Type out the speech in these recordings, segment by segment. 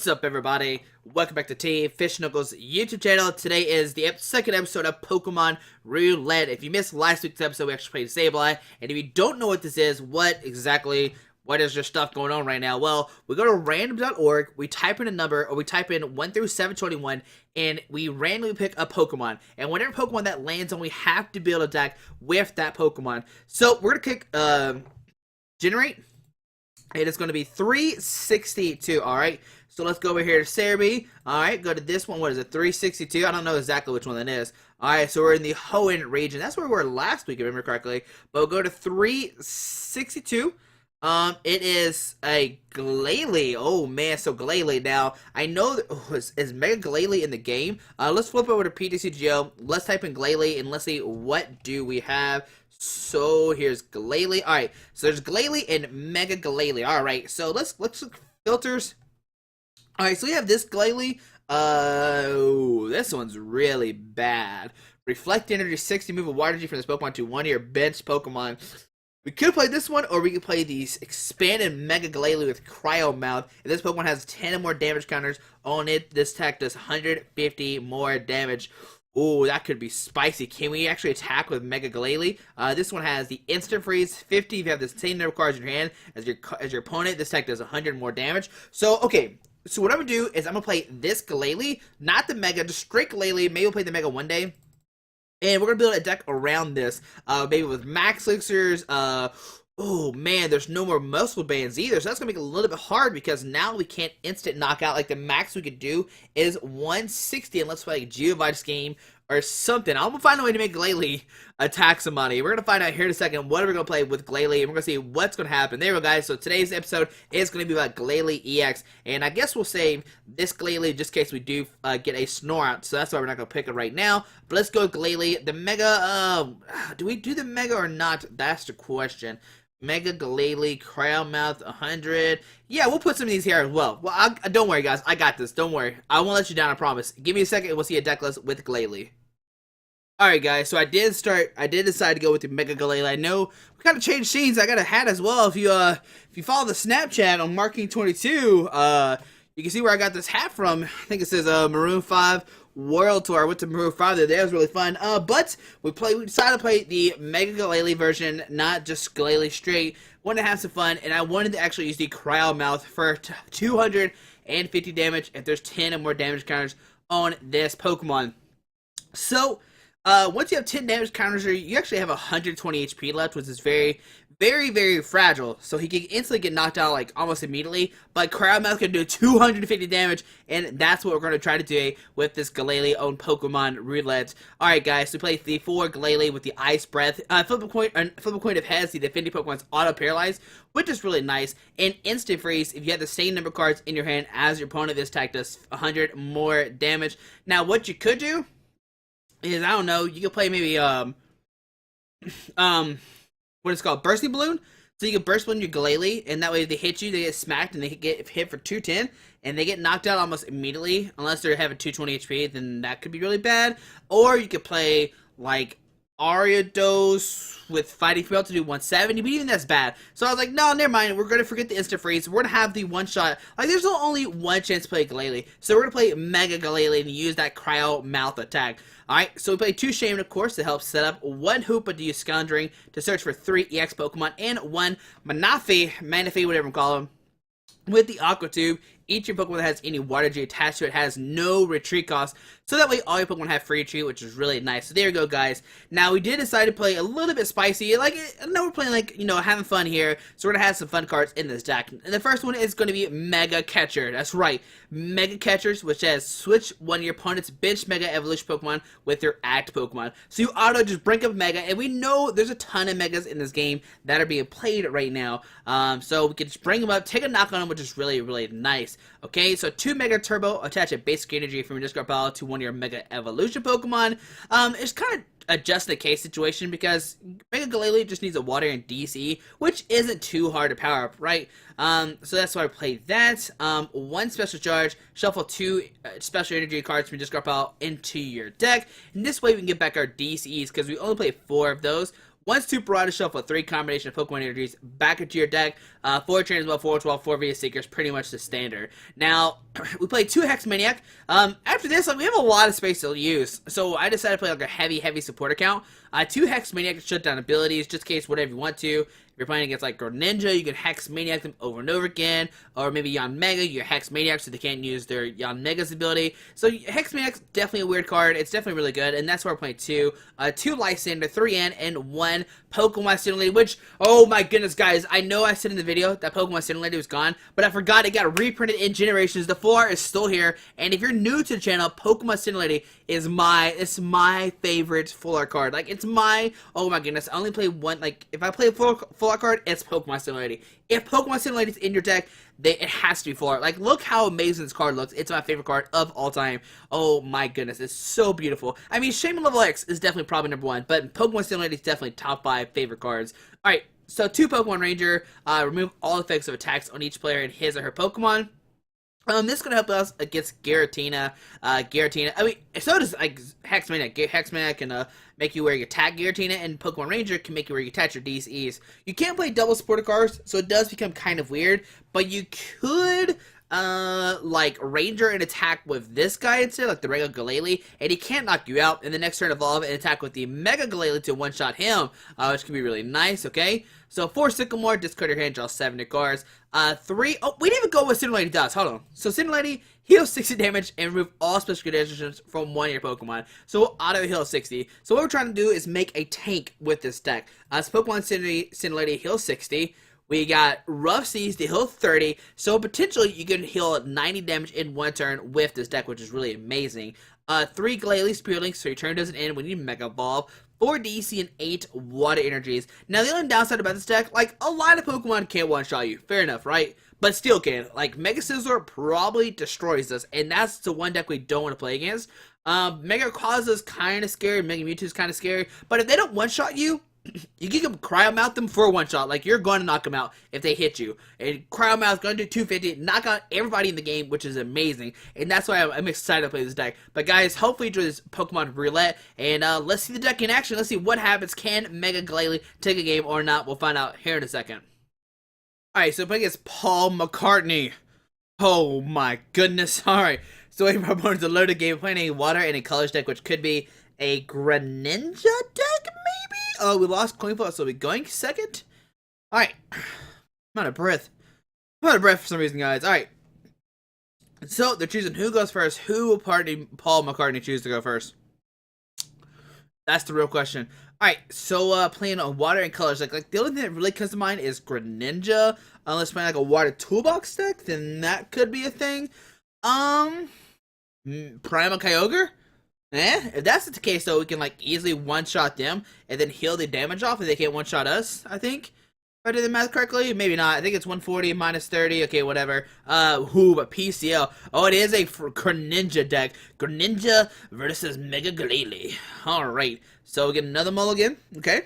What's up, everybody? Welcome back to T Fish Knuckles YouTube channel. Today is the second episode of Pokemon Roulette. If you missed last week's episode, we actually played Sceptile, and if you don't know what this is, what is your stuff going on right now? Well, we go to random.org, we type in a number, or we type in 1 through 721, and we randomly pick a Pokemon. And whatever Pokemon that lands on, we have to build a deck with that Pokemon. So we're gonna click generate. It is going to be 362, alright? So let's go over here to Cerebi. Alright, go to this one. What is it? 362? I don't know exactly which one that is. Alright, so we're in the Hoenn region. That's where we were last week, if I remember correctly. But we'll go to 362. It is a Glalie. Oh, man, so Glalie. Now, I know, is Mega Glalie in the game? Let's flip over to PTCGO. Let's type in Glalie, and let's see what do we have. So here's Glalie. Alright, so there's Glalie and Mega Glalie. Alright, so let's look filters. Alright, so we have this Glalie. Oh, this one's really bad. Reflect energy 60, move a water energy from this Pokemon to one of your bench Pokemon. We could play this one, or we could play these expanded Mega Glalie with Cryo Mouth. If this Pokemon has 10 or more damage counters on it, this attack does 150 more damage. Ooh, that could be spicy. Can we actually attack with Mega Glalie? This one has the instant freeze, 50 if you have the same number of cards in your hand as your opponent. This attack does 100 more damage. So, okay. So what I'm going to do is I'm going to play this Glalie, not the Mega, just straight Glalie. Maybe we'll play the Mega one day. And we're going to build a deck around this. Maybe with Max Elixirs. Oh, man, there's no more muscle bands either. So that's going to make it a little bit hard because now we can't instant knockout. Like, the max we could do is 160 unless we play like Geovice game or something. I'm going to find a way to make Glalie attack somebody. We're going to find out here in a second what are we going to play with Glalie, and we're going to see what's going to happen. There we go, guys. So today's episode is going to be about Glalie-EX, and I guess we'll save this Glalie just in case we do get a Snorunt, so that's why we're not going to pick it right now. But let's go with Glalie. The Mega, do we do the Mega or not? That's the question. Mega Glalie, Cryo Mouth, 100. Yeah, we'll put some of these here as well. Well, don't worry, guys. I got this. Don't worry. I won't let you down, I promise. Give me a second and we'll see a deck list with Glalie. Alright, guys. So I did decide to go with the Mega Glalie. I know we gotta change scenes. I got a hat as well. If you follow the Snapchat on Marking22, you can see where I got this hat from. I think it says Maroon 5 World Tour. I went to Maroon 5 there. That was really fun. But we decided to play the Mega Glalie version, not just Glalie straight. Wanted to have some fun, and I wanted to actually use the Cryo Mouth for 250 damage if there's 10 or more damage counters on this Pokemon. So, once you have 10 damage counters, you actually have 120 HP left, which is very, very, very fragile. So he can instantly get knocked out like almost immediately. But Cryo Mouth can do 250 damage, and that's what we're going to try to do with this Glalie on Pokemon Roulette. Alright, guys, so we play the 4 Glalie with the Ice Breath. Flip a coin of heads, the defending Pokemon's auto paralyze, which is really nice. And instant freeze, if you have the same number of cards in your hand as your opponent, this attack does 100 more damage. Now, what you could do is, I don't know, you could play maybe, what it's called, Bursty Balloon. So you can Burst Balloon your Glalie, and that way if they hit you, they get smacked, and they get hit for 210, and they get knocked out almost immediately. Unless they're having 220 HP, then that could be really bad. Or you could play, like, Ariados with Fighting Field to do 170, but even that's bad. So I was like, no, never mind, we're going to forget the instant freeze. We're going to have the one shot. Like, there's only one chance to play Glalie. So we're going to play Mega Glalie and use that Cryo Mouth attack. Alright, so we play 2 Shaymin, of course, to help set up, 1 Hoopa to use Scouring to search for 3 EX Pokemon, and 1 Manaphy, whatever you call him, with the Aqua Tube. Each of your Pokemon that has any water energy attached to it has no retreat cost, so that way all your Pokemon have free retreat, which is really nice. So there you go, guys. Now, we did decide to play a little bit spicy. Like, I know we're playing, like, you know, having fun here, so we're going to have some fun cards in this deck. And the first one is going to be Mega Catcher. That's right, Mega Catchers, which has switch one of your opponent's bench Mega Evolution Pokemon with their Act Pokemon. So you auto just bring up Mega, and we know there's a ton of Megas in this game that are being played right now. So we can just bring them up, take a knock on them, which is really, really nice. Okay, so 2 Mega Turbo, attach a basic energy from your discard pile to one of your Mega Evolution Pokemon. It's kind of a just in case situation because Mega Glalie just needs a water and DC, which isn't too hard to power up, right? So that's why I played that. 1 special charge, shuffle 2 special energy cards from your discard pile into your deck, and this way we can get back our DCs because we only play 4 of those. 1 Super Rod to shuffle 3 combination of Pokemon energies back into your deck. 4 Trainers Mail, 4 12, 4 VS Seekers, pretty much the standard. Now, we play 2 Hex Maniac. After this, we have a lot of space to use, so I decided to play like a heavy support account. 2 Hex Maniac to shut down abilities, just in case whatever you want to. If you're playing against like Greninja, you can Hex Maniac them over and over again. Or maybe Yanmega, you're Hex Maniac so they can't use their Yanmega's ability. So Hex Maniac's definitely a weird card. It's definitely really good, and that's why we're playing 2. 2 Lysandre, 3 N, and 1 Pokemon Stimulator, which, oh my goodness, guys, I know I said in the video that Pokemon Stimulator was gone, but I forgot it got reprinted in Generations. The full art is still here, and if you're new to the channel, Pokemon Stimulator is my favorite full art card. Like, it's oh my goodness, I only play one, like, if I play a full art card, it's Pokemon Stimulator. If Pokemon Stimulator is in your deck, it has to be full art. Like, look how amazing this card looks. It's my favorite card of all time. Oh my goodness, it's so beautiful. I mean, Shaymin-EX is definitely probably number 1, but Pokemon Stimulator is definitely top 5 favorite cards. Alright, so 2 Pokemon Ranger, remove all effects of attacks on each player and his or her Pokemon. This is gonna help us against Giratina. I mean, so does like Hex Maniac. Hex Maniac can make you wear your tag Giratina, and Pokemon Ranger can make you wear your attach your DCEs. You can't play double supporter cards, so it does become kind of weird. But you could like Ranger and attack with this guy instead, like the Mega Glalie, and he can't knock you out. And the next turn evolve and attack with the Mega Glalie to one-shot him, which can be really nice. Okay. So 4 Sycamore, discard your hand, draw 7 new cards. 3, oh, we didn't even go with Cinderlady does. Hold on. So Cinderlady heals 60 damage and remove all special conditions from one of your Pokemon. So we'll auto heal 60. So what we're trying to do is make a tank with this deck. So Pokemon Cinderlady heals 60. We got Rough Seas to heal 30, so potentially you can heal 90 damage in one turn with this deck, which is really amazing. 3 Glalie Spirit Links, so your turn doesn't end when you Mega Evolve. 4 DC and 8 Water Energies. Now the only downside about this deck, like a lot of Pokemon can't one-shot you, fair enough, right? But still can. Like Mega Scizor probably destroys us, and that's the one deck we don't want to play against. Mega Quasa's kind of scary, Mega Mewtwo's kind of scary, but if they don't one-shot you, you can Cryo Mouth them for one shot. Like, you're going to knock them out if they hit you. And Cryo Mouth going to do 250, knock out everybody in the game, which is amazing. And that's why I'm excited to play this deck. But guys, hopefully you enjoy this Pokemon Roulette. And let's see the deck in action. Let's see what happens. Can Mega Glalie take a game or not? We'll find out here in a second. Alright, so playing against Paul McCartney. Oh my goodness. Alright, so waiting for opponents to load a game. Playing a Water and a Colors deck, which could be a Greninja deck, maybe? Oh, we lost Coinflip, so we're going second? Alright. I'm out of breath. I'm out of breath for some reason, guys. Alright. So, they're choosing who goes first. Who will Paul McCartney choose to go first? That's the real question. Alright, so playing on Water and Colors. Like the only thing that really comes to mind is Greninja. Unless playing like a Water Toolbox deck, then that could be a thing. Primal Kyogre? If that's the case, though, we can, like, easily one-shot them and then heal the damage off if they can't one-shot us, I think. If I did the math correctly, maybe not. I think it's 140 minus 30. Okay, whatever. But PCL. Oh, it is a Greninja deck. Greninja versus Mega Glalie. Alright. So we get another mulligan. Okay.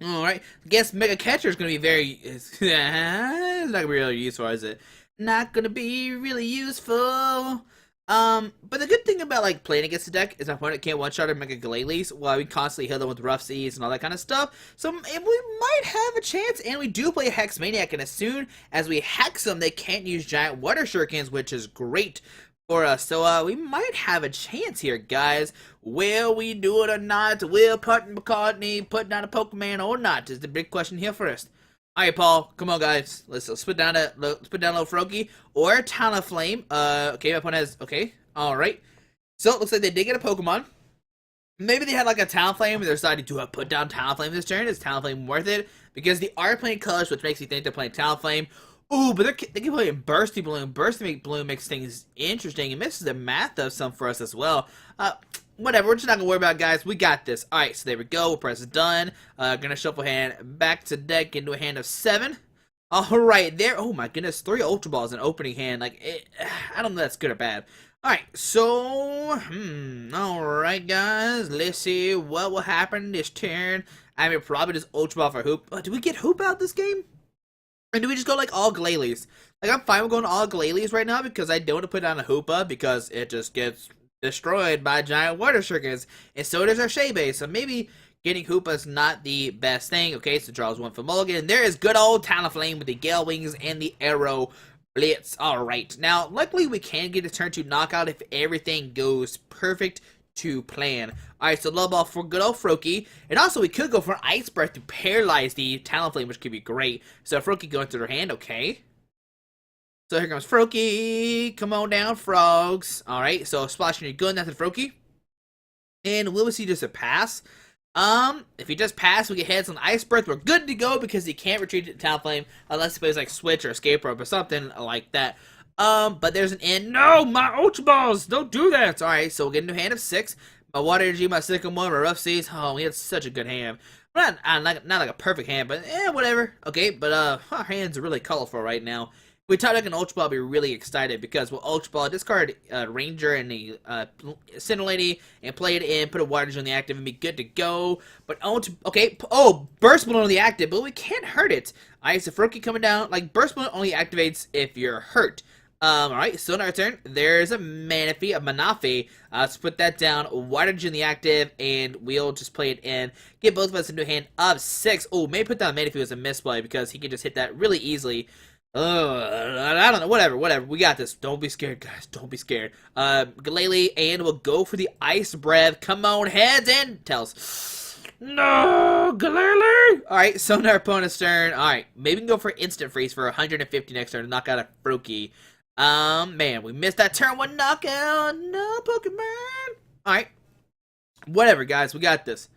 Alright. I guess Mega Catcher is going to be very... it's not going to be really useful, is it? Not going to be really useful. But the good thing about, like, playing against the deck is my opponent can't one-shot our Mega Glalies while we constantly heal them with Rough Seas and all that kind of stuff. So we might have a chance, and we do play Hex Maniac, and as soon as we hex them, they can't use Giant Water Shurikens, which is great for us. So, we might have a chance here, guys. Will we do it or not? Will McCartney put down a Pokemon or not? Is the big question here first. Alright, Paul. Come on, guys. Let's put down a little Froakie or Talonflame. Okay, my opponent has... Okay. Alright. So, it looks like they did get a Pokemon. Maybe they had, like, a Talonflame and they decided to put down Talonflame this turn. Is Talonflame worth it? Because they are playing Colors, which makes you think they're playing Talonflame. Ooh, but they can play Bursty Bloom. Bursty Bloom makes things interesting. It misses the math of some for us as well. Whatever, we're just not gonna worry about it, guys. We got this. Alright, so there we go. We'll press done. Gonna shuffle hand back to deck into a hand of 7. Alright, there. Oh my goodness, 3 Ultra Balls in opening hand. Like, I don't know if that's good or bad. Alright, so, alright, guys. Let's see what will happen this turn. I mean, probably just Ultra Ball for Hoop. Do we get Hoop out this game? Or do we just go, like, all Glalies? Like, I'm fine with going all Glalies right now because I don't want to put down a Hoopa because it just gets destroyed by Giant Water Shurikens, and so does our Shaymin. So maybe Getting Hoopa is not the best thing. Okay, so draws 1 for Mulligan. And there is good old Talonflame with the Gale Wings and the Arrow Blitz. Alright, now luckily we can get a turn 2 knockout if everything goes perfect to plan. Alright, so low ball for good old Froakie. And also we could go for Ice Breath to paralyze the Talonflame, which could be great. So Froakie going through their hand, okay. So here comes Froakie. Come on down, frogs. Alright, so splashing your gun, that's a Froakie. And will we see just a pass? If he just pass, we get heads on Ice Breath. We're good to go because he can't retreat to Talonflame unless he plays like Switch or Escape Rope or something like that. But there's an end. No, my Ultra Balls! Don't do that! Alright, so we'll get a new hand of 6. My Water Energy, my Sycamore, my Rough Seas. Oh, we had such a good hand. Not like a perfect hand, but whatever. Okay, but our hands are really colorful right now. If we type like an Ultra Ball, I'll be really excited because with Ultra Ball, discard Ranger and the Cinder Lady and play it in, put a Water Energy on the active and be good to go. But okay, oh, Burst Balloon on the active, but we can't hurt it. Alright, so Froakie coming down, like Burst Balloon only activates if you're hurt. Alright, so in our turn, there's a Manaphy, a Manaphy. Let's put that down, Water Energy in the active, and we'll just play it in. Get both of us into a hand of 6. Oh, maybe put down Manaphy as a misplay because he can just hit that really easily. I don't know, whatever, we got this. Don't be scared, guys, don't be scared. Glalie, and we'll go for the Ice Breath. Come on, heads and tails. No, Glalie! Alright, so on our opponent's turn. Alright, maybe we can go for Instant Freeze for 150 next turn to knock out a Froakie. Man, we missed that turn 1 knockout. No, Pokemon. Alright, whatever, guys, we got this.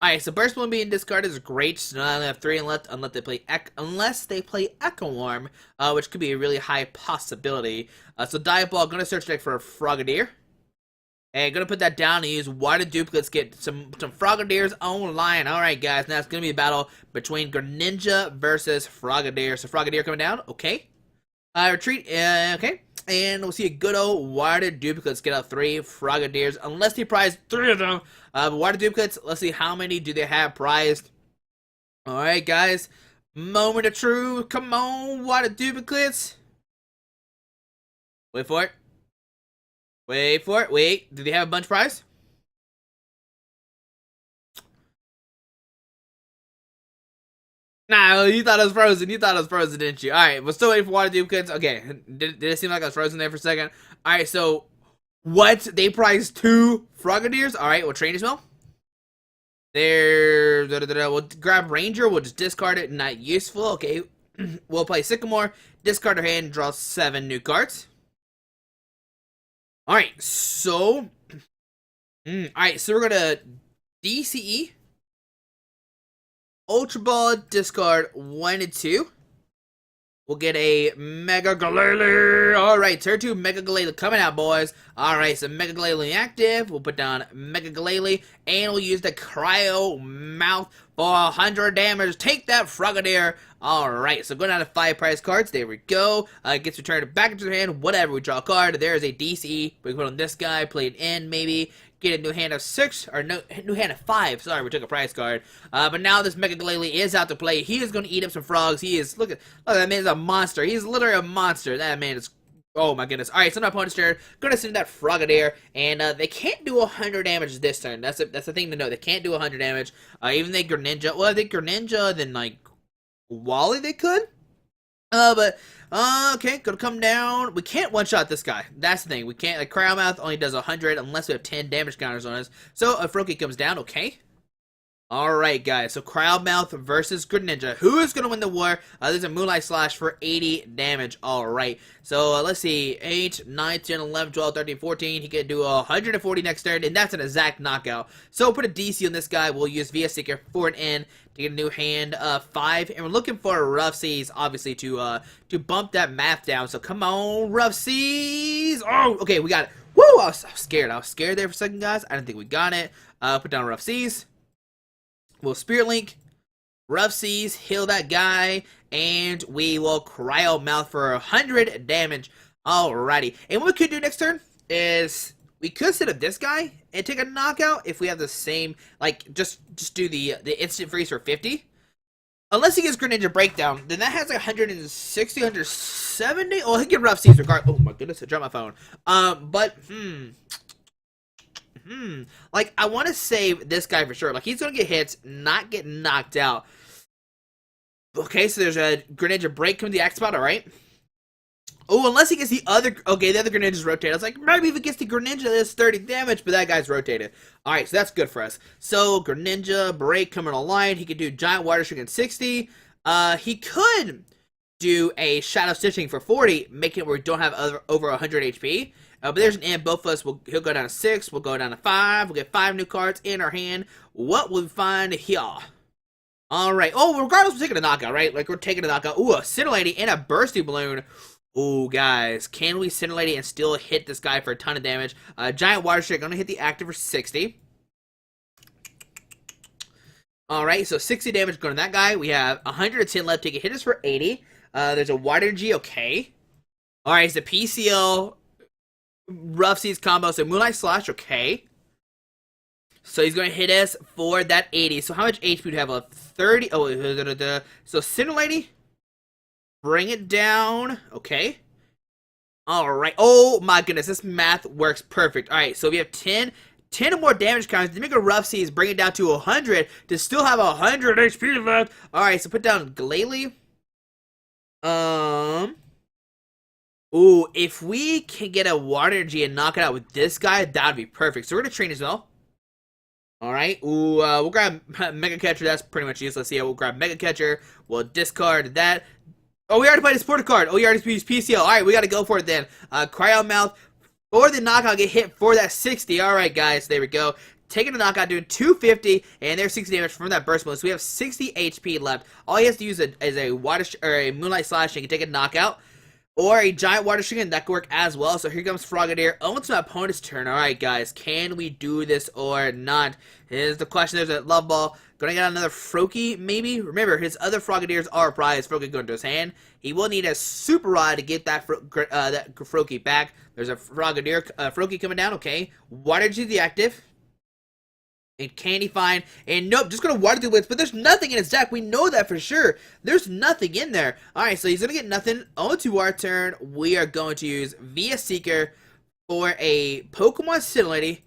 Alright, so Burst Balloon being discarded is great. So now I only have 3 left unless they play Echo Arm, which could be a really high possibility. So Dive Ball, gonna search deck for a Frogadier. And gonna put that down and use Water Duplicates, get some Frogadiers online. Alright guys, now it's gonna be a battle between Greninja versus Frogadier. So Frogadier coming down, okay. Retreat, okay. And we'll see a good old Water Duplicates get out 3 Frogadiers, unless they prize 3 of them. Water Duplicates, let's see how many do they have prized. Alright, guys. Moment of truth. Come on, Water Duplicates. Wait for it. Wait for it. Wait, do they have a bunch prize? Nah, you thought it was frozen. You thought it was frozen, didn't you? Alright, we're still waiting for Water Duplicates. Okay, did it seem like I was frozen there for a second? Alright, so what? They priced 2 Frogadiers? Alright, well, Trainers Mail. There. We'll grab Ranger. We'll just discard it. Not useful. Okay. We'll play Sycamore. Discard our hand. Draw 7 new cards. Alright, so. Alright, so we're gonna DCE. Ultra Ball, discard 1 and 2. We'll get a Mega Glalie. Alright, turn 2 Mega Glalie coming out, boys. Alright, so Mega Glalie active. We'll put down Mega Glalie. And we'll use the Cryo Mouth for 100 damage. Take that, Frogadier. Alright, so going down to 5 prize cards. There we go. Gets returned back into their hand. Whatever, we draw a card. There's a DCE. We can put on this guy. Play it in, maybe. Get a new hand of 6, or no, new hand of 5. Sorry, we took a prize card. But now this Mega Glalie is out to play. He is going to eat up some frogs. He is, look, that man is a monster. He's literally a monster. That man is, oh my goodness. Alright, so my opponent's turn. Going to send that Frogadier, and they can't do 100 damage this turn. That's the thing to know. They can't do 100 damage. Even they Greninja, well, I think Greninja, then like, Wally they could? Okay, gonna come down. We can't one-shot this guy. That's the thing. We can't, like, Cryo-Mouth only does 100 unless we have 10 damage counters on us. So, a Froakie comes down, okay. Alright, guys, so Cryo-Mouth versus Greninja. Who is gonna win the war? There's a Moonlight Slash for 80 damage. Alright, so let's see. 8, 9, 10, 11, 12, 13, 14. He can do 140 next turn, and that's an exact knockout. So, put a DC on this guy. We'll use Via Seeker for an N to get a new hand 5. And we're looking for a Rough Seas, obviously, to bump that math down. So, come on, Rough Seas. Oh, okay, we got it. Woo! I was scared. I was scared there for a second, guys. I didn't think we got it. Put down Rough Seas. We'll Spirit Link, Rough Seas, heal that guy, and we will Cryo Mouth for 100 damage. Alrighty. And what we could do next turn is we could set up this guy and take a knockout if we have the same, like, just do the instant freeze for 50. Unless he gets Greninja Breakdown, then that has like 160, 170. Oh, he can Rough Seas regard. Oh my goodness, I dropped my phone. Like, I want to save this guy for sure. Like, he's going to get hits, not get knocked out. Okay, so there's a Greninja break coming to the X spot, alright. Oh, unless he gets the other... Okay, the other Greninja's rotated. I was like, maybe if he gets the Greninja, that's 30 damage, but that guy's rotated. Alright, so that's good for us. So, Greninja, break coming online. He could do Giant Water String at 60. He could do a Shadow Stitching for 40, making it where we don't have over 100 HP. But there's an end. Both of us, he'll go down to 6. We'll go down to 5. We'll get 5 new cards in our hand. What will we find here? Alright. Oh, regardless, we're taking a knockout, right? Like, we're taking a knockout. Ooh, a Scintillating and a Bursty Balloon. Ooh, guys. Can we Scintillating and still hit this guy for a ton of damage? Giant Water String, gonna hit the active for 60. Alright, so 60 damage going to that guy. We have 110 left. Take a hit us for 80. There's a Water Energy, okay. Alright, it's a PCL Rough Seas combo, so Moonlight Slash, okay. So he's going to hit us for that 80. So how much HP do we have left? 30. Oh, so Scintillating. Bring it down. Okay. Alright. Oh my goodness. This math works perfect. Alright, so we have 10 or more damage counters. To make a Rough Seas, bring it down to 100 to still have 100 HP left. Alright, so put down Glalie. Ooh, if we can get a Water Energy and knock it out with this guy, that would be perfect. So we're going to train as well. Alright, ooh, we'll grab Mega Catcher. That's pretty much useless. Yeah, we'll grab Mega Catcher. We'll discard that. Oh, we already played a supporter card. Oh, we already used PCL. Alright, we got to go for it then. Cryo Mouth or the knockout, get hit for that 60. Alright, guys, there we go. Taking the knockout, doing 250, and there's 60 damage from that burst mode. So we have 60 HP left. All he has to use is a Moonlight Slash, and he can take a knockout. Or a Giant Water String, that could work as well. So here comes Frogadier. Onto my opponent's turn. Alright, guys. Can we do this or not? Here's the question. There's a Love Ball. Gonna get another Froakie, maybe? Remember, his other Frogadiers are a prize. Froakie going to his hand. He will need a Super Rod to get that Froakie back. There's a Froakie coming down. Okay. Water Energy the active. And can he find? And nope, just gonna water through Blitz, but there's nothing in his deck. We know that for sure. There's nothing in there. Alright, so he's gonna get nothing. On to our turn, we are going to use via Seeker for a Pokemon Scintillating.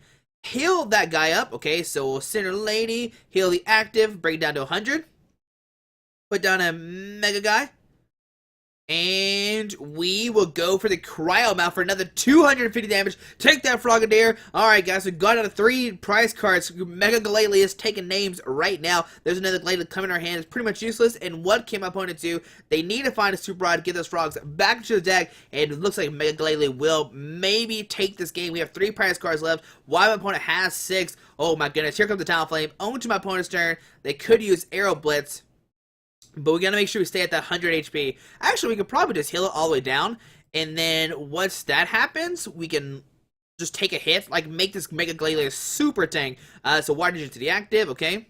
Heal that guy up. Okay, so we'll Scintillating, heal the active, bring it down to 100. Put down a Mega guy. And we will go for the Cryo Mouth for another 250 damage. Take that, Frogadier. Alright, guys, we got out of 3 prize cards. Mega Glalie is taking names right now. There's another Glalie coming in our hand. It's pretty much useless. And what can my opponent do? They need to find a Super Rod to get those frogs back into the deck. And it looks like Mega Glalie will maybe take this game. We have 3 prize cards left, while my opponent has 6. Oh my goodness, here comes the Talonflame. On to my opponent's turn. They could use Aero Blitz, but we gotta make sure we stay at that 100 HP. Actually, we could probably just heal it all the way down. And then once that happens, we can just take a hit. Like, make this Mega Glalie a super tank. So Water Energy to the active, okay.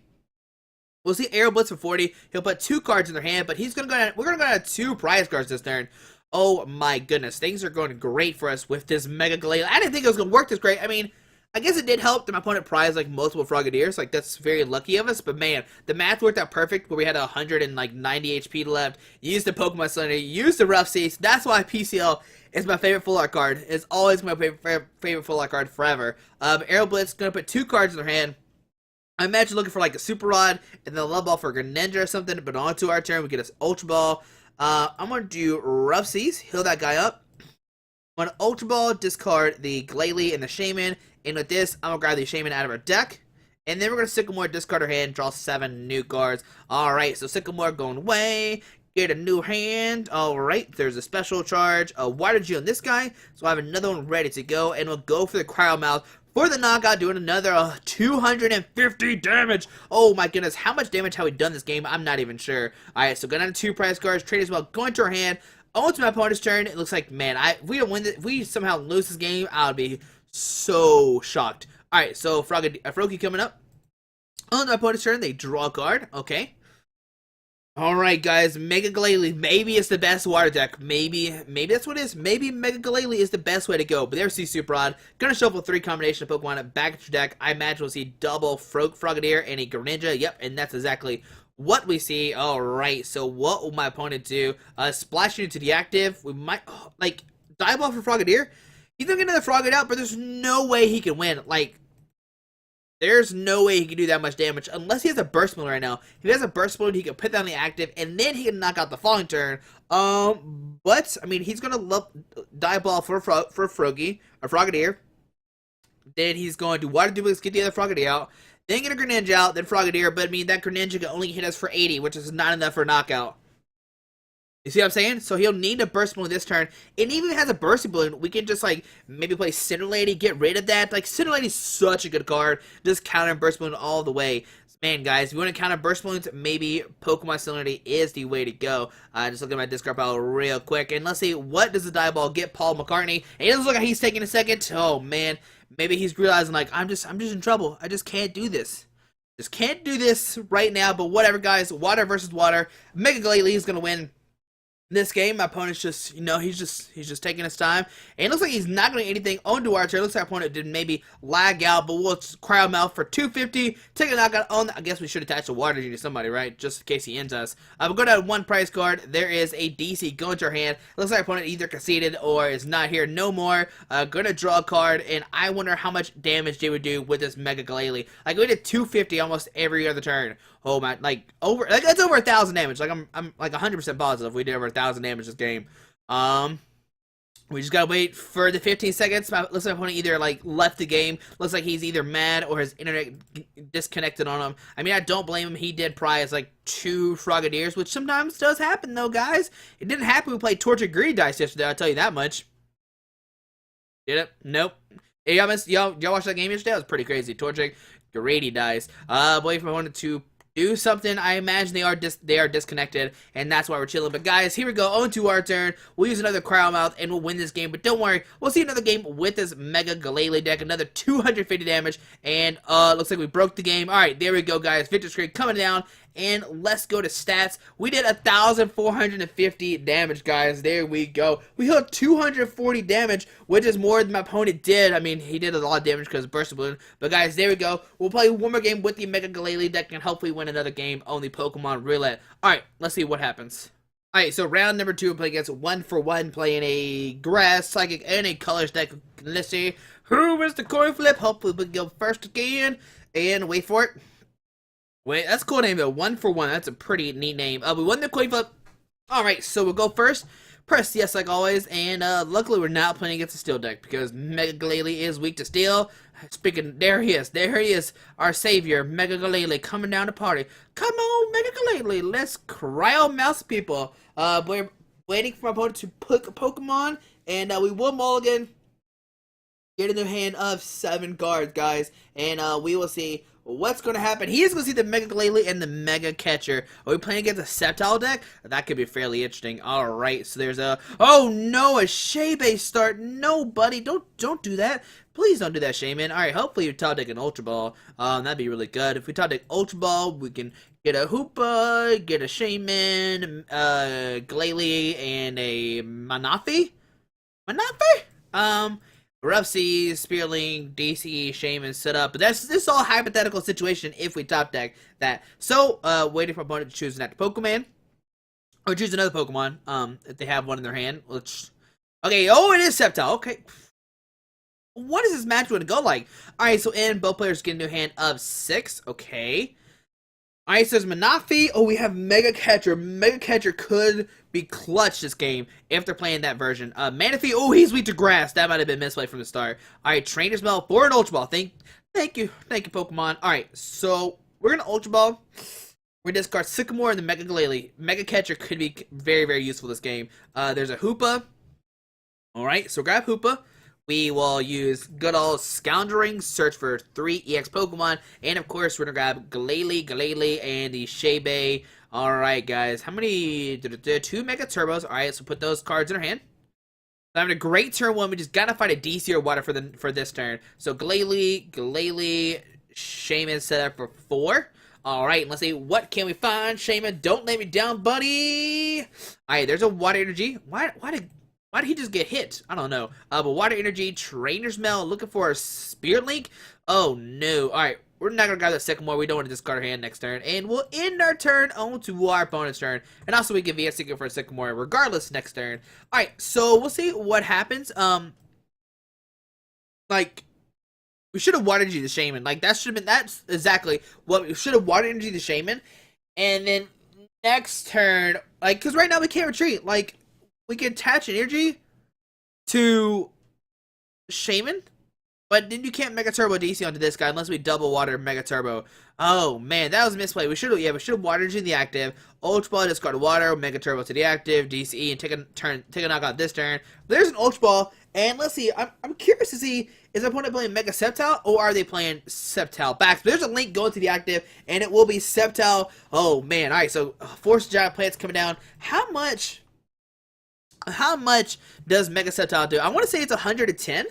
We'll see Aero Blitz for 40. He'll put 2 cards in their hand, but we're gonna go down to 2 prize cards this turn. Oh my goodness, things are going great for us with this Mega Glalie. I didn't think it was gonna work this great. I mean, I guess it did help that my opponent prized like multiple Frogadiers. Like, that's very lucky of us. But man, the math worked out perfect where we had 190 HP left. Used the Pokemon Slender, used the Rough Seas. That's why PCL is my favorite full art card. It's always my favorite full art card forever. Aero Blitz, gonna put 2 cards in their hand. I imagine looking for like a Super Rod and then a Love Ball for Greninja or something. But on to our turn, we get us Ultra Ball. I'm gonna do Rough Seas, heal that guy up. I'm gonna Ultra Ball, discard the Glalie and the Shaymin. And with this, I'm going to grab the Shaymin out of our deck. And then we're going to Sycamore, discard our hand, draw 7 new cards. Alright, so Sycamore going away. Get a new hand. Alright, there's a Special Charge. A Water Energy on this guy. So I have another one ready to go. And we'll go for the Cryo Mouth for the knockout, doing another 250 damage. Oh my goodness, how much damage have we done this game? I'm not even sure. Alright, so go down to 2 prize cards. Trainers Mail going to our hand. On to my opponent's turn. It looks like, man, if we don't win this, if we somehow lose this game, I would be so shocked. Alright, so Froakie coming up. On my opponent's turn, they draw a card. Okay. Alright, guys. Mega Glalie. Maybe it's the best water deck. Maybe that's what it is. Maybe Mega Glalie is the best way to go. But there's the Super Rod. Gonna shuffle 3 combination of Pokemon back at your deck. I imagine we'll see double Frogadier and a Greninja. Yep, and that's exactly what we see. Alright, so what will my opponent do? Splash into the active. We might, like, Dive Ball for Frogadier. He's gonna get another Frogadier out, but there's no way he can win. Like, There's no way he can do that much damage unless he has a burst balloon right now. If he has a burst balloon, he can put down the active, and then he can knock out the falling turn. But I mean, he's gonna dive ball for Froggy or Frogadier. Then he's going to Water Duplex, get the other Frogadier out. Then get a Greninja out, then Frogadier. But I mean, that Greninja can only hit us for 80, which is not enough for a knockout. You see what I'm saying? So he'll need a burst balloon this turn. And even if he has a burst balloon, we can just like maybe play Cinder Lady, get rid of that. Like Cinder Lady's such a good card. Just counter burst balloon all the way. Man, guys, if you want to counter burst balloons, maybe Pokemon Cinder Lady is the way to go. Just look at my discard pile real quick. And let's see, what does the die ball get Paul McCartney? And it doesn't look like he's taking a second. Oh man, maybe he's realizing like I'm just in trouble. I just can't do this. Just can't do this right now. But whatever, guys. Water versus water. Mega Glalie is gonna win this game. My opponent's just, you know, he's just taking his time. And it looks like he's not going to do anything on Duarte. It looks like our opponent did maybe lag out, but we'll cryo mouth for 250. Take a knockout on. I guess we should attach a water to somebody, right? Just in case he ends us. We'll go down to one prize card. There is a DC going to our hand. Looks like our opponent either conceded or is not here no more. Gonna draw a card, and I wonder how much damage they would do with this Mega Glalie. Like, we did 250 almost every other turn. Oh man, like that's over 1,000 damage. Like I'm like 100% positive we did over 1,000 damage this game. We just gotta wait for the 15 seconds. Looks like my opponent either like left the game. Looks like he's either mad or his internet disconnected on him. I mean, I don't blame him. He did prize like 2 Frogadiers, which sometimes does happen though, guys. It didn't happen when we played Tortured Greedy Dice yesterday. I'll tell you that much. Did it? Nope. Hey, y'all watched that game yesterday? That was pretty crazy. Tortured Greedy Dice. Wait for my opponent to do something. I imagine they are disconnected, and that's why we're chilling. But guys, here we go. On to our turn. We'll use another cryo mouth, and we'll win this game. But don't worry, we'll see another game with this Mega Glalie deck. Another 250 damage, and looks like we broke the game. All right, there we go, guys. Victor screen coming down. And let's go to stats. We did 1,450 damage, guys. There we go. We hit 240 damage, which is more than my opponent did. I mean, he did a lot of damage because of Burst Balloon. But guys, there we go. We'll play one more game with the Mega Glalie deck and hopefully win another game on the Pokemon Roulette. Alright, let's see what happens. Alright, so round number 2, play against 1-for-1, playing a Grass, Psychic, and a Colors deck. Let's see who is the coin flip. Hopefully we can go first again. And wait for it. Wait, that's a cool name though. 1-for-1. That's a pretty neat name. We won the coin flip. Alright, so we'll go first. Press yes like always. And luckily we're not playing against a steel deck because Mega Glalie is weak to steel. Speaking, there he is. There he is. Our savior, Mega Glalie, coming down to party. Come on, Mega Glalie. Let's cryo mouse people. We're waiting for my opponent to pick a Pokemon. And we will mulligan. Get in the hand of 7 cards, guys. And we will see what's going to happen. He is going to see the Mega Glalie and the Mega Catcher. Are we playing against a Sceptile deck? That could be fairly interesting. Alright, so there's a... Oh no, a Shaymin start. No, buddy. Don't do that. Please don't do that, Shaymin. Alright, hopefully you top deck an Ultra Ball. That'd be really good. If we top deck Ultra Ball, we can get a Hoopa, get a Shaymin, Glalie, and a Manaphy? Rough Seas, Spearling, DC, Shaymin set up. But this is all hypothetical situation if we top deck that. So, waiting for opponent to choose an active Pokemon. Or choose another Pokemon, if they have one in their hand. Which, okay, oh, it is Sceptile. Okay. What is this match going to go like? Alright, so in both players get a new hand of 6. Okay. Alright, so there's Manaphy. Oh, we have Mega Catcher. Mega Catcher could be clutch this game if they're playing that version. Manaphy, oh, he's weak to grass. That might have been misplay from the start. Alright, Trainers Mail for an Ultra Ball. Thank you, Pokemon. Alright, so we're gonna Ultra Ball. We're gonna discard Sycamore and the Mega Glalie. Mega Catcher could be very, very useful this game. There's a Hoopa. Alright, so grab Hoopa. We will use good old Scoundering, search for 3 EX Pokemon, and of course we're gonna grab Glalie, and the Shaymin. Alright guys, how many? 2 Mega Turbos. Alright, so put those cards in our hand. So having a great turn 1, we just gotta find a DC or water for this turn. So Glalie, Shaymin set up for 4. Alright, let's see, what can we find? Shaymin, don't let me down, buddy! Alright, there's a water energy. Why did he just get hit? I don't know. But water energy, Trainer's Mail, looking for a Spirit Link. Oh no. Alright, we're not gonna grab that second more. We don't want to discard our hand next turn. And we'll end our turn on to our opponent's turn. And also we can VS Seeker for a second more regardless next turn. Alright, so we'll see what happens. Like, We should have water energy the Shaymin. Like, that should have been, that's exactly what we should have water energy the Shaymin. And then next turn, like, because right now we can't retreat. Like, we can attach energy to Shaymin, but then you can't Mega Turbo DC onto this guy unless we double water Mega Turbo. Oh man, that was a misplay. We should have water energy in the active. Ultra Ball, discard water, Mega Turbo to the active, DCE, and take a knockout this turn. There's an Ultra Ball, and let's see. I'm curious to see, is the opponent playing Mega Sceptile or are they playing Sceptile back? There's a link going to the active, and it will be Sceptile. Oh man, all right. So Force Giant Plants coming down. How much does Mega Sceptile do? I want to say it's 110.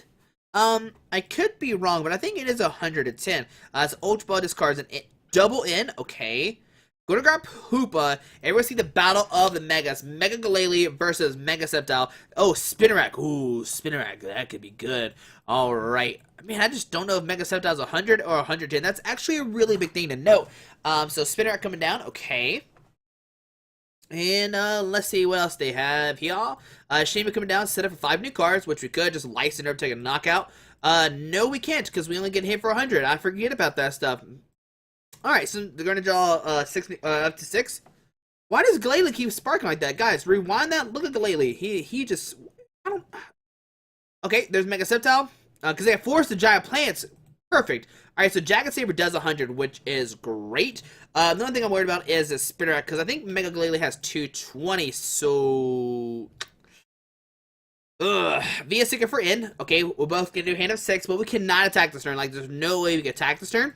I could be wrong, but I think it is 110. So Ultra Ball discards an double in. Okay. Gonna grab Hoopa, and we're gonna see the battle of the Megas. Mega Glalie versus Mega Sceptile. Oh, Spinnerack. Ooh, Spinnerack. That could be good. Alright. I mean, I just don't know if Mega Sceptile is 100 or 110. That's actually a really big thing to note. So Spinnerack coming down. Okay. And let's see what else they have here. Shaymin coming down, set up for 5 new cards, which we could just Lysandre take a knockout. No, we can't because we only get hit for 100. I forget about that stuff. All right, so they're gonna draw up to 6. Why does Glalie keep sparking like that, guys? Rewind that. Look at Glalie. He just I don't. Okay, there's Mega Sceptile because they have forced the giant plants. Perfect. Alright, so Jagged Saber does 100, which is great. The only thing I'm worried about is the Spinnerack, because I think Mega Glalie has 220, so... Via Seeker for in. Okay, we're both going to do hand of 6, but we cannot attack this turn. Like, there's no way we can attack this turn,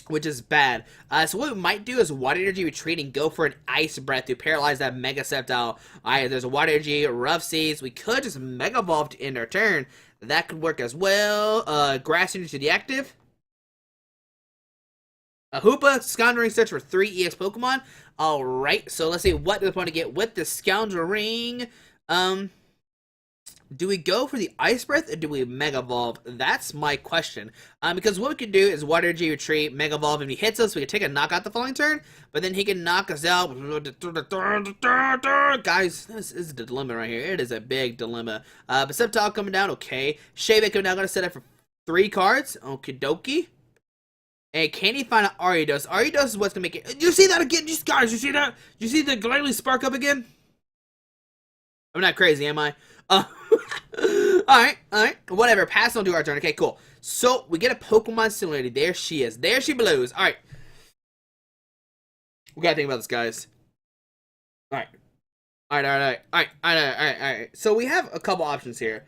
which is bad. So what we might do is Water Energy Retreat and go for an Ice Breath to paralyze that Mega Sceptile. Alright, there's a Water Energy, Rough Seas. We could just Mega Evolve to end our turn. That could work as well. Grass Energy to the active. A Hoopa, Scoundrel Search for 3 EX Pokemon. Alright, so let's see what do we want to get with the Scoundrel Ring. Do we go for the Ice Breath or do we Mega Evolve? That's my question. Because what we can do is Water Energy Retreat, Mega Evolve. If he hits us, we can take a knockout the following turn. But then he can knock us out. Guys, this is the dilemma right here. It is a big dilemma. But Sceptile coming down, okay. Shaymin coming down, going to set up for 3 cards. Okie dokie. And can he find an Ariados? Ariados is what's going to make it. Did you see that again? Guys, you see that? Did you see the Glalie spark up again? I'm not crazy, am I? Alright. Whatever. Pass on to our turn. Okay, cool. So, we get a Pokemon similarity. There she is. There she blows. Alright. We gotta think about this, guys. Alright. Alright. So, we have a couple options here.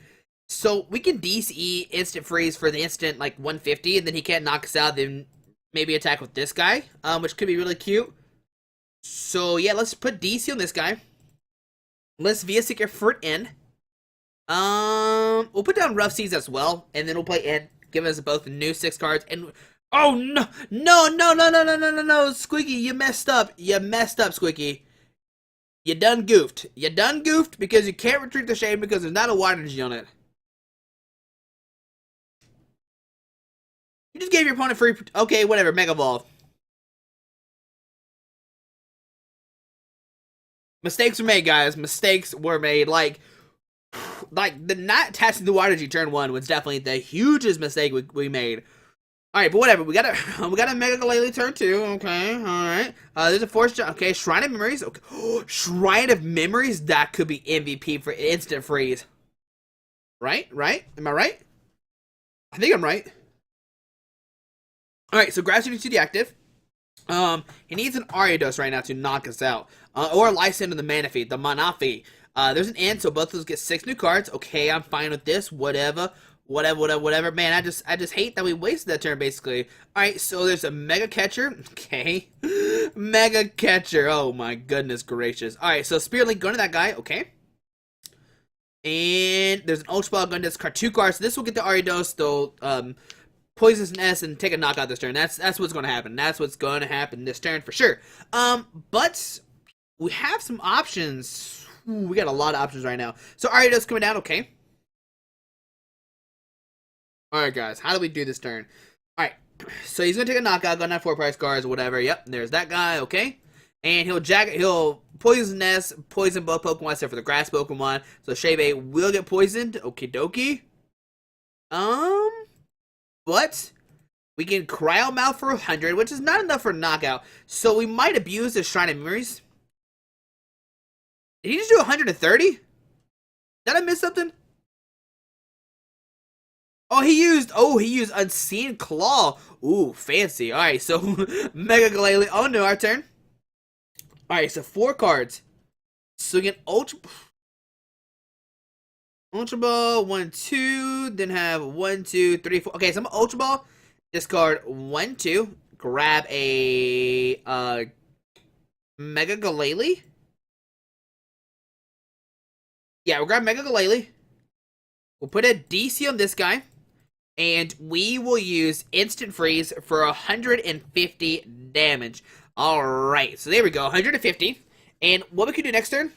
So, we can DCE Instant Freeze for the instant, like, 150, and then he can't knock us out, then maybe attack with this guy, which could be really cute. So, yeah, let's put DC on this guy. Let's Via Seeker for it in. We'll put down Rough Seas as well, and then we'll play in, give us both new 6 cards, and... Oh, no, Squeaky, you messed up. You messed up, Squeaky. You done goofed. You done goofed because you can't retreat the Shade because there's not a water energy on it. You just gave your opponent free... Okay, whatever, Mega Evolve. Mistakes were made, guys. Mistakes were made. Like the not attaching the water energy turn 1 was definitely the hugest mistake we made. Alright, but whatever. We got a Mega Glalie turn 2. Okay, alright. There's a Force... Okay, Shrine of Memories. Okay. Shrine of Memories? That could be MVP for instant freeze. Right? Am I right? I think I'm right. Alright, so Grass Energy to the active. He needs an Ariados right now to knock us out. Or Lysandre the Manaphy. There's an end, so both of us get 6 new cards. Okay, I'm fine with this. Whatever. Man, I just hate that we wasted that turn, basically. Alright, so there's a Mega Catcher. Okay. Mega Catcher. Oh my goodness gracious. Alright, so Spirit Link going to that guy. Okay. And there's an Ultra Ball going to discard 2 cards. So this will get the Ariados, though, Poisonous Nest and take a knockout this turn. That's what's going to happen. That's what's going to happen this turn for sure. But we have some options. Ooh, we got a lot of options right now. So Ariados coming down. Okay. Alright, guys. How do we do this turn? Alright. So he's going to take a knockout. Going to have 4 price cards or whatever. Yep. There's that guy. Okay. And he'll Poison Nest, poison both Pokemon except for the grass Pokemon. So Shaymin will get poisoned. Okie dokie. but we can Cryo Mouth for 100, which is not enough for knockout. So we might abuse the Shrine of Memories. Did he just do 130? Did I miss something? Oh, he used Unseen Claw. Ooh, fancy. Alright, so Mega Glalie. Oh no, our turn. Alright, so 4 cards. So we get Ultra Ball, 1, 2, then have 1, 2, 3, 4. Okay, so I'm Ultra Ball. Discard 1, 2. Grab a Mega Glalie. Yeah, we'll grab Mega Glalie. We'll put a DC on this guy. And we will use Instant Freeze for 150 damage. Alright, so there we go, 150. And what we can do next turn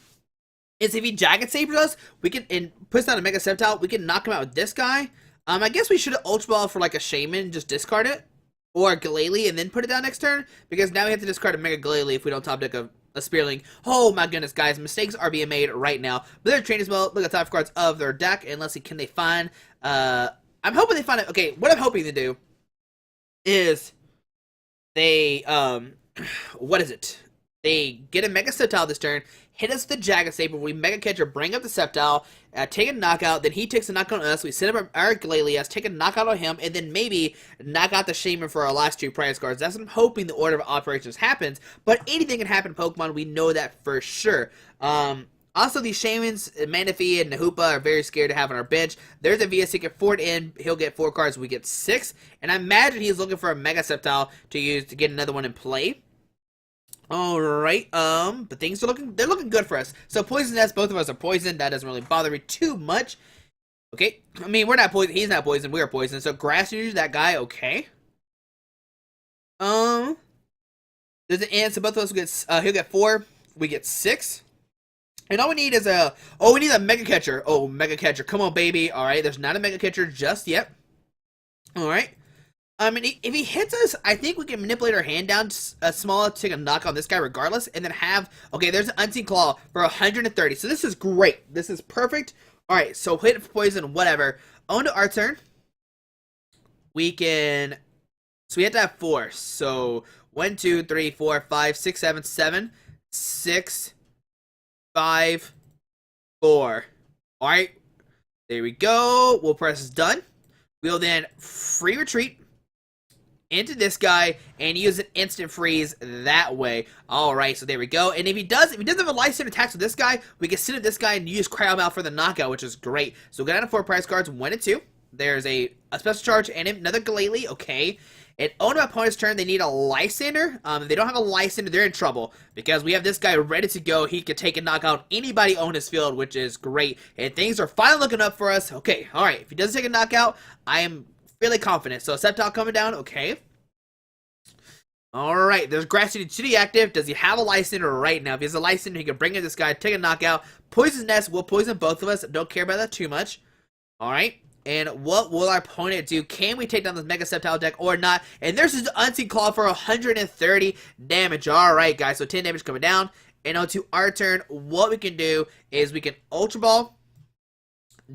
is if he Jagged Sabers us, we can, and puts down a Mega Sceptile, we can knock him out with this guy. I guess we should have Ultra Ball for like a Shaymin, just discard it. Or a Glalie and then put it down next turn. Because now we have to discard a Mega Glalie if we don't top deck a Spearling. Oh my goodness, guys, mistakes are being made right now. But they're Trainers Mail, look at the top cards of their deck, and let's see, can they find, I'm hoping they find it. Okay, what I'm hoping to do is they, what is it? They get a Mega Sceptile this turn, hit us with the Jagged Saber, we Mega Catcher, bring up the Sceptile, take a knockout, then he takes a knockout on us, we send up our Glalie, take a knockout on him, and then maybe knock out the Shaymin for our last 2 prize cards. That's what I'm hoping the order of operations happens, but anything can happen in Pokemon, we know that for sure. Also, these Shaymins, Manaphy and Hoopa are very scared to have on our bench. There's a VS Seeker Fort in. He'll get 4 cards. We get 6. And I imagine he's looking for a Mega Sceptile to use to get another one in play. Alright, but they're looking good for us. So Poison Nest, both of us are poisoned. That doesn't really bother me too much. Okay, I mean, we're not poisoned. He's not poisoned. We are poisoned. So Grass User, that guy, okay. There's an end, so both of us will get, he'll get 4. We get 6. And all we need is we need a Mega Catcher. Oh, Mega Catcher. Come on, baby. Alright, there's not a Mega Catcher just yet. Alright. And if he hits us, I think we can manipulate our hand down small to take a knock on this guy regardless. And then have, okay, there's an Unseen Claw for 130. So this is great. This is perfect. Alright, so hit it for poison, whatever. On to our turn. We can, so we have to have 4. So 1, 2, 3, 4, 5, 6, 7, 7, 6, 5, 4. Alright, there we go. We'll press done. We'll then free retreat into this guy and use an instant freeze that way. Alright, so there we go. And if he doesn't have a Lysandre attacks with this guy, we can send at this guy and use Cryo Mouth for the knockout, which is great. So we'll get out of 4 prize cards, 1 and 2. There's a special charge and another Glalie, okay. And on my opponent's turn, they need a Lysandre. If they don't have a Lysandre, they're in trouble. Because we have this guy ready to go. He could take and knock out anybody on his field, which is great. And things are finally looking up for us. Okay, alright. If he doesn't take a knockout, I am fairly confident. So, Sceptile coming down, okay. Alright, there's Grass City active. Does he have a Lysandre right now? If he has a Lysandre, he can bring in this guy, take a knockout. Poison Nest will poison both of us. Don't care about that too much. Alright. And what will our opponent do? Can we take down this Mega Sceptile deck or not? And there's his Unseen Claw for 130 damage. Alright, guys. So 10 damage coming down. And on to our turn, what we can do is we can Ultra Ball,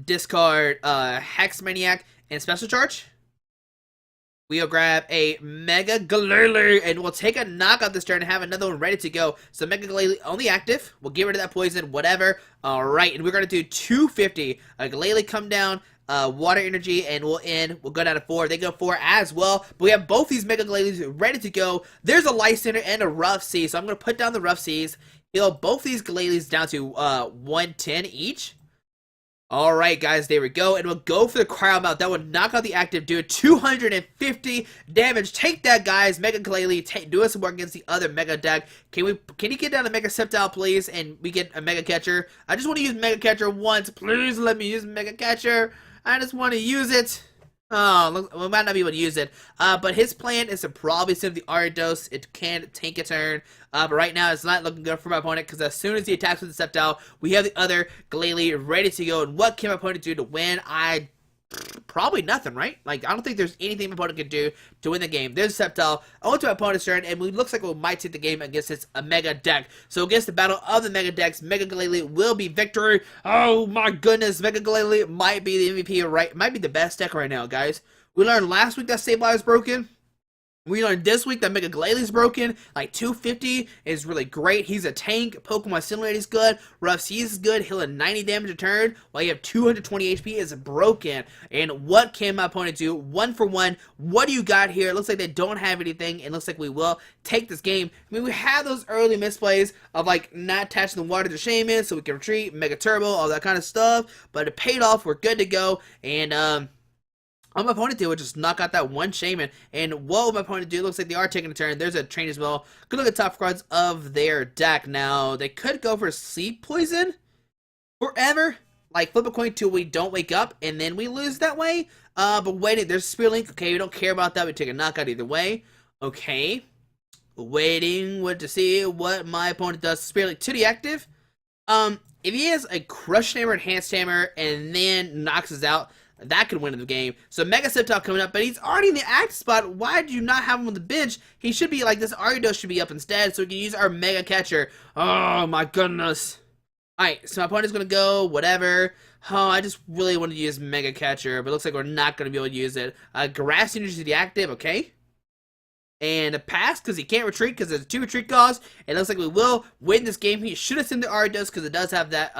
discard Hex Maniac, and Special Charge. We'll grab a Mega Glalie, and we'll take a knockout this turn and have another one ready to go. So Mega Glalie only active. We'll get rid of that poison, whatever. Alright, and we're going to do 250. A Glalie come down, Water Energy, and we'll go down to 4. They go 4 as well. But we have both these Mega Glalies ready to go. There's a Lysandre and a Rough Seas, so I'm going to put down the Rough Seas. Heal both these Glalies down to 110 each. Alright, guys, there we go. And we'll go for the Cryo Mouth. That would knock out the active, do 250 damage. Take that, guys. Mega Glalie, do us some work against the other Mega deck. Can you get down a Mega Sceptile, please? And we get a Mega Catcher. I just want to use Mega Catcher once. Please let me use Mega Catcher. I just want to use it. Oh, look, we might not be able to use it. But his plan is to probably send the Ariados. It can tank a turn. But right now, it's not looking good for my opponent because as soon as he attacks with the Sceptile, we have the other Glalie ready to go. And what can my opponent do to win? Probably nothing, right? Like, I don't think there's anything my opponent can do to win the game. There's a Sceptile on to my opponent's turn, and it looks like we might take the game against this Mega deck. So against the battle of the Mega decks, Mega Glalie will be victory. Oh my goodness, Mega Glalie might be the MVP, right? Might be the best deck right now, guys. We learned last week that Sceptile is broken. We learned this week that Mega Glalie-EX broken. Like 250 is really great. He's a tank. Pokemon Simulator is good. Rough Seas is good. Healing 90 damage a turn. While you have 220 HP is broken. And what can my opponent do? 1 for 1. What do you got here? It looks like they don't have anything. It looks like we will take this game. I mean, we had those early misplays of like not attaching the water to Shaymin so we can retreat, Mega Turbo, all that kind of stuff. But it paid off. We're good to go. And all my opponent did was just knock out that one Shaymin. And what my opponent do? Looks like they are taking a turn. There's a Trainers Mail. Good look at top cards of their deck. Now, they could go for Sleep Poison forever. Like, flip a coin till we don't wake up, and then we lose that way. But waiting, there's Spear Link. Okay, we don't care about that. We take a knockout either way. Okay. Waiting to see what my opponent does. Spear Link to the active. If he has a Crush Hammer, Enhanced Hammer, and then knocks us out, that could win the game. So Mega Sceptile coming up, but he's already in the active spot. Why do you not have him on the bench? He should be like this. Ariados should be up instead, so we can use our Mega Catcher. Oh my goodness. Alright, so my opponent's gonna go, whatever. Oh, I just really want to use Mega Catcher, but it looks like we're not gonna be able to use it. Grass Energy to the active, okay. And a pass because he can't retreat because there's 2 retreat calls. It looks like we will win this game. He should have sent the Ariados because it does have that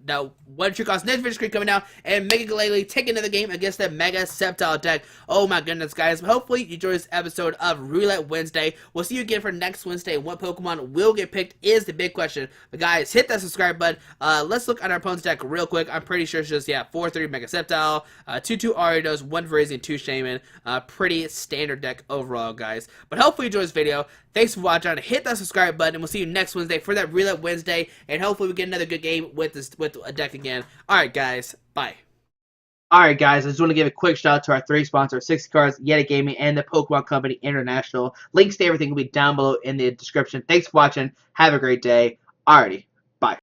that 1 retreat cost. Next finish screen coming out, and Mega Glalie take another game against that Mega Sceptile deck. Oh my goodness, guys! Hopefully you enjoyed this episode of Roulette Wednesday. We'll see you again for next Wednesday. What Pokemon will get picked is the big question. But guys, hit that subscribe button. Let's look at our opponent's deck real quick. I'm pretty sure it's just 4-3 Mega Sceptile, 2-2 Ariados, 1 Virizion, 2 Shaymin. Pretty standard deck overall, guys. But hopefully you enjoyed this video. Thanks for watching. Hit that subscribe button, and we'll see you next Wednesday for that Roulette Wednesday. And hopefully we get another good game with a deck again. Alright, guys. Bye. Alright, guys. I just want to give a quick shout out to our 3 sponsors, 60 Cards, Yeti Gaming, and the Pokemon Company International. Links to everything will be down below in the description. Thanks for watching. Have a great day. Alrighty.